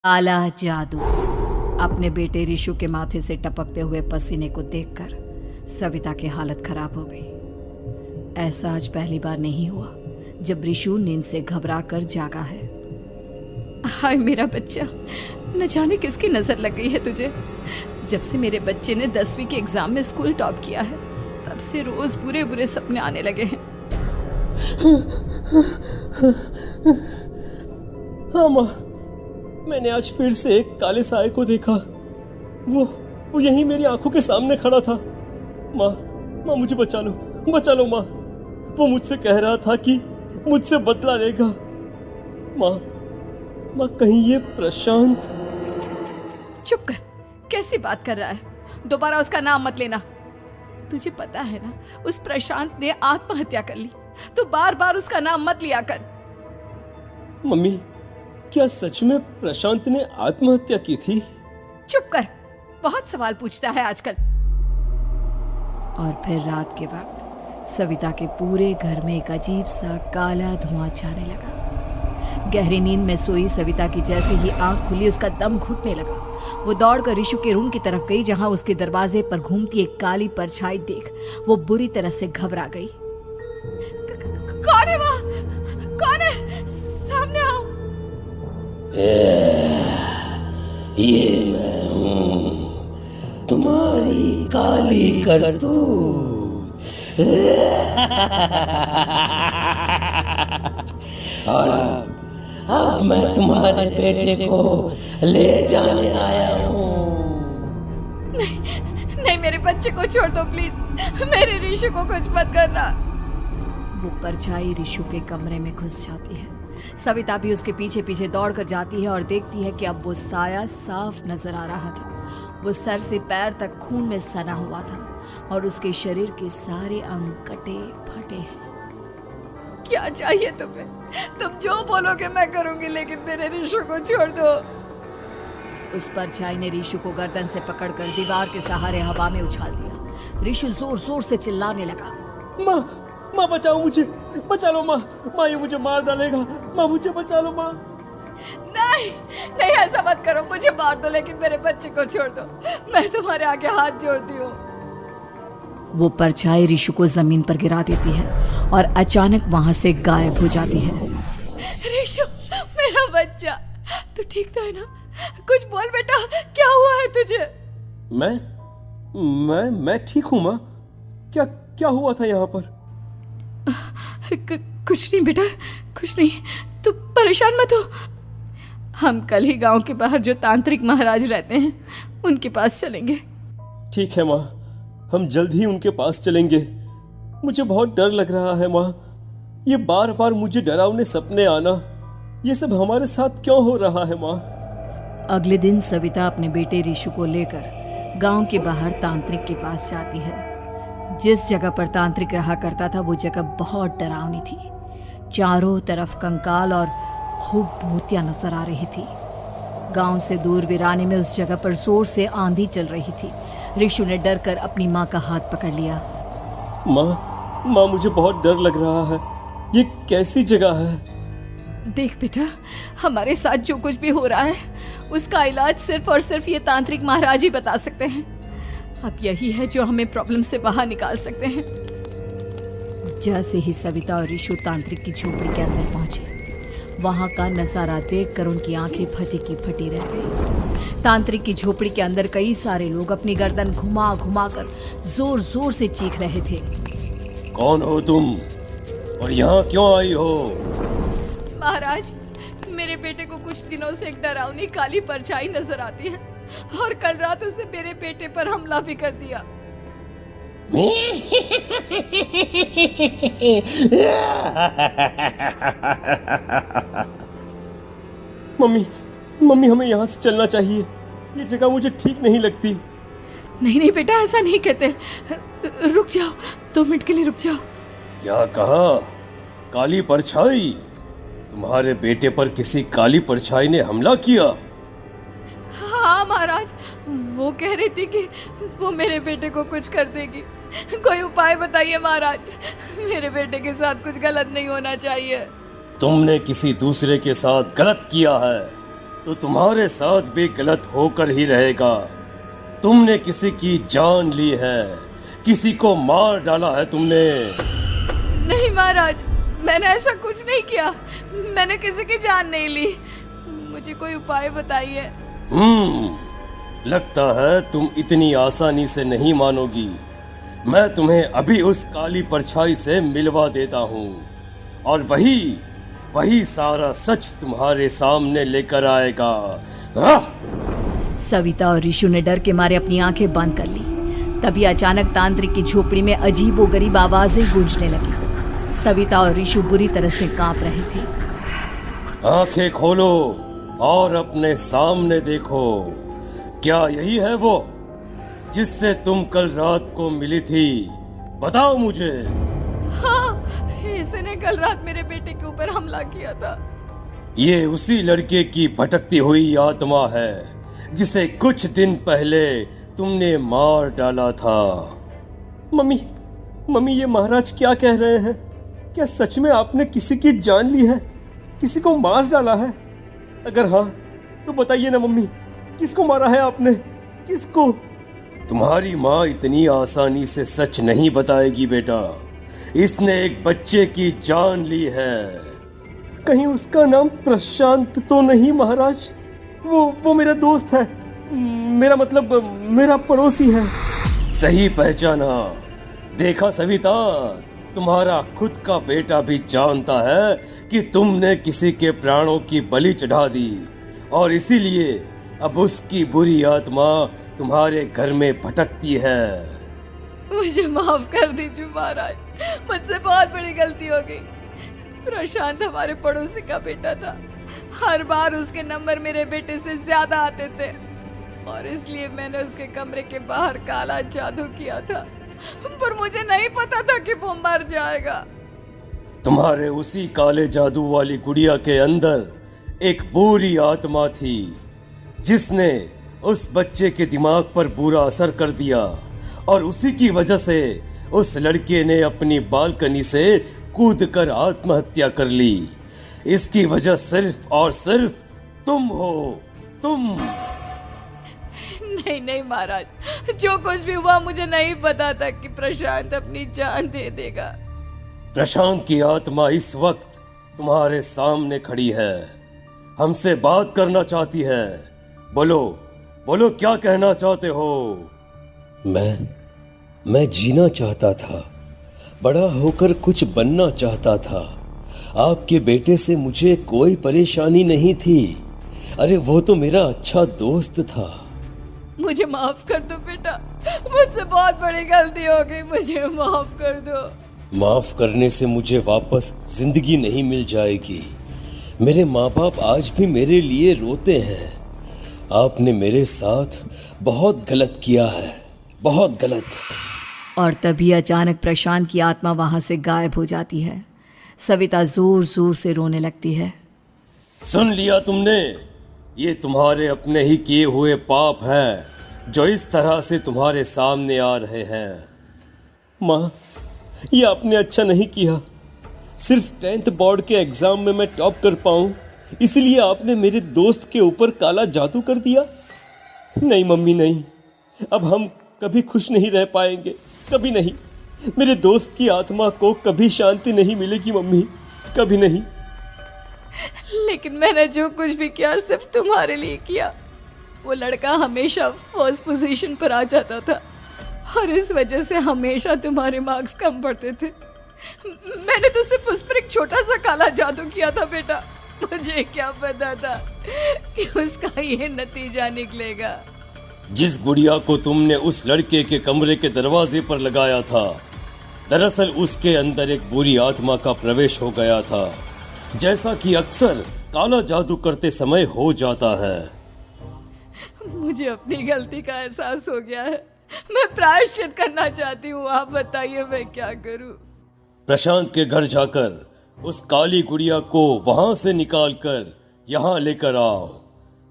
काला जादू। अपने बेटे रिशु के माथे से टपकते हुए पसीने को देखकर सविता की हालत खराब हो गई। ऐसा आज पहली बार नहीं हुआ जब रिशु नींद से घबरा कर जागा है। हाय मेरा बच्चा, न जाने किसकी नजर लग गई है तुझे। जब से मेरे बच्चे ने 10वीं के एग्जाम में स्कूल टॉप किया है तब से रोज बुरे बुरे सपने आने लगे हैं। हाँ माँ, मैंने आज फिर से एक काले साए को देखा। वो यहीं मेरी आंखों के सामने खड़ा था। माँ मुझे बचा लो माँ। वो मुझसे कह रहा था कि मुझसे बदला लेगा। माँ कहीं ये प्रशांत। चुप कर, कैसी बात कर रहा है? दोबारा उसका नाम मत लेना। तुझे पता है ना, उस प्रशांत ने आत्महत्या कर ली, तो बार बार उसका नाम मत लिया कर। मम्मी, क्या सच में प्रशांत ने आत्महत्या की थी? चुप कर, बहुत सवाल पूछता है आजकल। और फिर रात के वक्त सविता के पूरे घर में एक अजीब सा काला धुआं छाने लगा। गहरी नींद में सोई सविता की जैसे ही आंख खुली उसका दम घुटने लगा। वो दौड़कर रिशु के रूम की तरफ गई जहां उसके दरवाजे पर घूमती एक काली परछाई देख वो बुरी तरह से घबरा गई। कौन है वहाँ? कौन है? सामने आओ। ये मैं हूँ, तुम्हारी काली करतूत। और अब मैं तुम्हारे बेटे को ले जाने आया हूँ। नहीं, मेरे बच्चे को छोड़ दो प्लीज। मेरे रिशु को कुछ मत करना। वो परछाई रिशु के कमरे में घुस जाती है। सविता भी उसके पीछे पीछे दौड़कर जाती है और देखती है कि अब वो साया साफ नजर आ रहा था। वो सर से पैर तक खून में सना हुआ था और उसके शरीर के सारे अंग कटे फटे हैं। क्या चाहिए तुम्हें? तुम जो बोलोगे मैं करूंगी, लेकिन मेरे रिशु को छोड़ दो। उस परछाई ने रिशु को गर्दन से पकड़कर दीवार के सहारे हवा में उछाल दिया। रिशु जोर जोर से चिल्लाने लगा। माँ बचाओ मुझे, बचा लो माँ। ये मुझे मार डालेगा। माँ मुझे बचा लो माँ। नहीं ऐसा मत करो। मुझे मार दो लेकिन मेरे बच्चे को छोड़ दो। मैं तुम्हारे आगे हाथ जोड़ती हूँ। वो परछाई रिशु को जमीन पर गिरा देती है और अचानक वहां से गायब हो जाती है। रिशु, मेरा बच्चा, तू ठीक तो है ना? कुछ बोल बेटा, क्या हुआ है तुझे? मैं ठीक हूँ माँ। क्या हुआ था यहाँ पर? कुछ नहीं बेटा, कुछ नहीं। तू परेशान मत हो। हम कल ही गांव के बाहर जो तांत्रिक महाराज रहते हैं उनके पास चलेंगे। ठीक है माँ, हम जल्द ही उनके पास चलेंगे। मुझे बहुत डर लग रहा है माँ। ये बार बार मुझे डरावने सपने आना, ये सब हमारे साथ क्यों हो रहा है माँ? अगले दिन सविता अपने बेटे रिशु को लेकर गांव के बाहर तांत्रिक के पास जाती है। जिस जगह पर तांत्रिक रहा करता था वो जगह बहुत डरावनी थी। चारों तरफ कंकाल और खूब भूतियां नजर आ रही थी। गांव से दूर वीराने में उस जगह पर जोर से आंधी चल रही थी। रिशु ने डर कर अपनी माँ का हाथ पकड़ लिया। माँ मुझे बहुत डर लग रहा है। ये कैसी जगह है? देख बेटा, हमारे साथ जो कुछ भी हो रहा है उसका इलाज सिर्फ और सिर्फ ये तांत्रिक महाराज ही बता सकते हैं। अब यही है जो हमें प्रॉब्लम से बाहर निकाल सकते हैं। जैसे ही सविता और रिशु तांत्रिक की झोपड़ी के अंदर पहुंचे, वहां का नजारा देखकर उनकी आंखें फटी की फटी रह गई। तांत्रिक की झोपड़ी के अंदर कई सारे लोग अपनी गर्दन घुमा घुमा कर जोर जोर से चीख रहे थे। कौन हो तुम और यहाँ क्यों आई हो? महाराज, मेरे बेटे को कुछ दिनों से एक डरावनी काली परछाई नजर आती है और कल रात उसने मेरे बेटे पर हमला भी कर दिया। मम्मी हमें यहाँ से चलना चाहिए। ये जगह मुझे ठीक नहीं लगती। नहीं बेटा, ऐसा नहीं कहते। रुक जाओ, 2 मिनट के लिए रुक जाओ। क्या कहा? काली परछाई? तुम्हारे बेटे पर किसी काली परछाई ने हमला किया? हाँ महाराज, वो कह रही थी कि वो मेरे बेटे को कुछ कर देगी। कोई उपाय बताइए महाराज, मेरे बेटे के साथ कुछ गलत नहीं होना चाहिए। तुमने किसी दूसरे के साथ गलत किया है। तो तुम्हारे साथ भी गलत होकर ही रहेगा। तुमने किसी की जान ली है, किसी को मार डाला है तुमने। नहीं महाराज, मैंने ऐसा कुछ नहीं किया। मैंने किसी की जान नहीं ली। मुझे कोई उपाय बताइए। लगता है तुम इतनी आसानी से नहीं मानोगी। मैं तुम्हें अभी उस काली परछाई से मिलवा देता हूँ और वही सारा सच तुम्हारे सामने लेकर आएगा। सविता और ऋषु ने डर के मारे अपनी आंखें बंद कर ली। तभी अचानक तांत्रिक की झोपड़ी में अजीबोगरीब आवाजें गूंजने लगी। सविता और ऋषु बुरी तरह से कांप रहे थे। आंखें खोलो और अपने सामने देखो। क्या यही है वो जिससे तुम कल रात को मिली थी? बताओ मुझे। हाँ, इसने कल रात मेरे बेटे के ऊपर हमला किया था। ये उसी लड़के की भटकती हुई आत्मा है जिसे कुछ दिन पहले तुमने मार डाला था। मम्मी ये महाराज क्या कह रहे हैं? क्या सच में आपने किसी की जान ली है, किसी को मार डाला है? अगर हाँ तो बताइए ना मम्मी, किसको मारा है आपने? किसको? तुम्हारी माँ इतनी आसानी से सच नहीं बताएगी बेटा। इसने एक बच्चे की जान ली है। कहीं उसका नाम प्रशांत तो नहीं महाराज? वो मेरा दोस्त है, मेरा मतलब मेरा पड़ोसी है। सही पहचाना। देखा सविता, तुम्हारा खुद का बेटा भी जानता है कि तुमने किसी के प्राणों की बलि चढ़ा दी और इसीलिए अब उसकी बुरी आत्मा तुम्हारे घर में भटकती है। मुझे माफ कर दीजिए महाराज, मुझसे बहुत बड़ी गलती हो गई। प्रशांत हमारे पड़ोसी का बेटा था। हर बार उसके नंबर मेरे बेटे से ज्यादा आते थे और इसलिए मैंने उसके कमरे के बाहर काला जादू किया था, पर मुझे नहीं पता था कि वो मर जाएगा। तुम्हारे उसी काले जादू वाली गुड़िया के अंदर एक बुरी आत्मा थी जिसने उस बच्चे के दिमाग पर बुरा असर कर दिया और उसी की वजह से उस लड़के ने अपनी बालकनी से कूदकर आत्महत्या कर ली। इसकी वजह सिर्फ और सिर्फ तुम हो, तुम। नहीं महाराज, जो कुछ भी हुआ मुझे नहीं पता था कि प्रशांत अपनी जान दे देगा। प्रशांत की आत्मा इस वक्त तुम्हारे सामने खड़ी है, हमसे बात करना चाहती है। बोलो क्या कहना चाहते हो? मैं जीना चाहता था, बड़ा होकर कुछ बनना चाहता था। आपके बेटे से मुझे कोई परेशानी नहीं थी। अरे वो तो मेरा अच्छा दोस्त था। मुझे माफ कर दो बेटा, मुझसे बहुत बड़ी गलती हो गई, मुझे माफ कर दो। माफ करने से मुझे वापस जिंदगी नहीं मिल जाएगी। मेरे माँ बाप आज भी मेरे लिए रोते हैं। आपने मेरे साथ बहुत गलत किया है, बहुत गलत। और तभी अचानक प्रशांत की आत्मा वहां से गायब हो जाती है। सविता जोर जोर से रोने लगती है। सुन लिया तुमने? ये तुम्हारे अपने ही किए हुए पाप हैं जो इस तरह से तुम्हारे सामने आ रहे हैं। माँ, ये आपने अच्छा नहीं किया। सिर्फ 10th बोर्ड के एग्जाम में मैं टॉप कर पाऊं, इसलिए आपने मेरे दोस्त के ऊपर काला जादू कर दिया। नहीं मम्मी नहीं, अब हम कभी खुश नहीं रह पाएंगे, कभी नहीं। मेरे दोस्त की आत्मा को कभी शांति नहीं मिलेगी मम्मी, कभी नहीं। लेकिन मैंने जो कुछ भी किया सिर्फ तुम्हारे लिए किया। वो लड़का हमेशा फर्स्ट पोजीशन पर आ जाता था और इस वजह से हमेशा तुम्हारे मार्क्स कम पड़ते थे। मैंने तो सिर्फ उस पर एक छोटा सा काला जादू किया था बेटा। मुझे क्या पता था कि उसका ये नतीजा निकलेगा। जिस गुड़िया को तुमने उस लड़के के कमरे के दरवाजे पर लगाया था, दरअसल उसके अंदर एक बुरी आत्मा का प्रवेश हो गया था, जैसा कि अक्सर काला जादू करते समय हो जाता है। मुझे अपनी गलती का एहसास हो गया है। मैं प्रायश्चित करना चाहती हूँ, आप बताइए मैं क्या करूँ? प्रशांत के घर जाकर उस काली गुड़िया को वहां से निकालकर यहाँ लेकर आओ।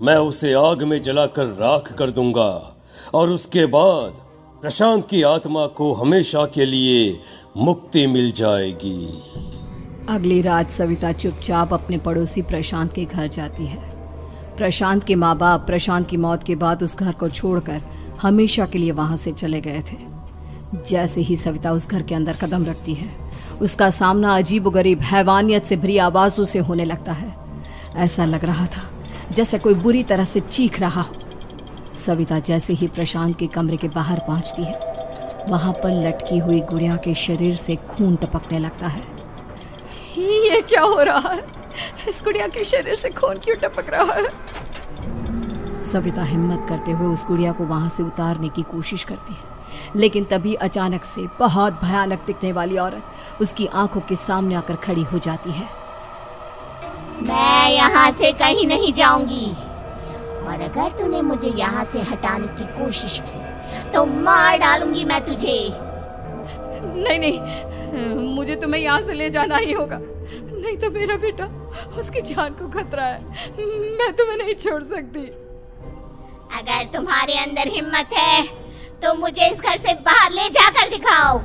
मैं उसे आग में जलाकर राख कर दूंगा और उसके बाद प्रशांत की आत्मा को हमेशा के लिए मुक्ति मिल जाएगी। अगली रात सविता चुपचाप अपने पड़ोसी प्रशांत के घर जाती है। प्रशांत के माँ बाप प्रशांत की मौत के बाद उस घर को छोड़कर हमेशा के लिए वहां से चले गए थे। जैसे ही सविता उस घर के अंदर कदम रखती है, उसका सामना अजीबोगरीब हैवानियत से भरी आवाजों से होने लगता है। ऐसा लग रहा था जैसे कोई बुरी तरह से चीख रहा हो। सविता जैसे ही प्रशांत के कमरे के बाहर पहुंचती है, वहां पर लटकी हुई गुड़िया के शरीर से खून टपकने लगता है। ये क्या हो रहा है? इस गुड़िया के शरीर से खून क्यों टपक रहा है? सविता हिम्मत करते हुए उस गुड़िया को वहां से उतारने की कोशिश करती है, लेकिन तभी अचानक से बहुत भयानक दिखने वाली औरत उसकी आंखों के सामने आकर खड़ी हो जाती है। मैं यहाँ से कहीं नहीं जाऊंगी, और अगर तूने मुझे यहाँ से हटाने की कोशिश की तो मार डालूंगी मैं तुझे। नहीं नहीं, मुझे तुम्हें यहाँ से ले जाना ही होगा, नहीं तो मेरा बेटा, उसकी जान को खतरा है। मैं तुम्हें नहीं छोड़ सकती। अगर तुम्हारे अंदर हिम्मत है तो मुझे इस घर से बाहर ले जाकर दिखाओ।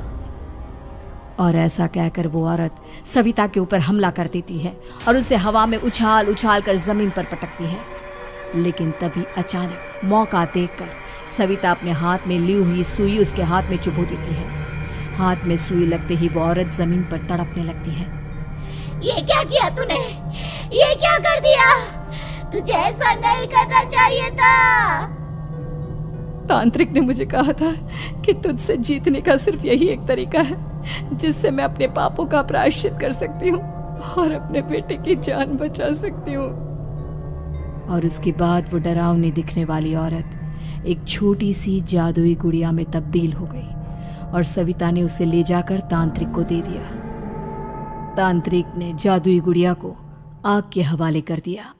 और ऐसा कहकर वो औरत सविता के ऊपर हमला कर देती है और उसे हवा में उछाल उछाल कर जमीन पर पटकती है। लेकिन तभी अचानक मौका देखकर सविता अपने हाथ में ली हुई सुई उसके हाथ में चुभो देती है। हाथ में सुई लगते ही वो औरत जमीन पर तड़पने लगती है। ये क्या किया तूने? ये क्या कर दिया? तुझे ऐसा नहीं करना चाहिए था। तांत्रिक ने मुझे कहा था कि तुझसे जीतने का सिर्फ यही एक तरीका है जिससे मैं अपने पापों का प्रायश्चित कर सकती हूँ और अपने बेटे की जान बचा सकती हूँ। और उसके बाद वो डरावनी दिखने वाली औरत एक छोटी सी जादुई गुड़िया में तब्दील हो गई और सविता ने उसे ले जाकर तांत्रिक को दे दिया। तांत्रिक ने जादुई गुड़िया को आग के हवाले कर दिया।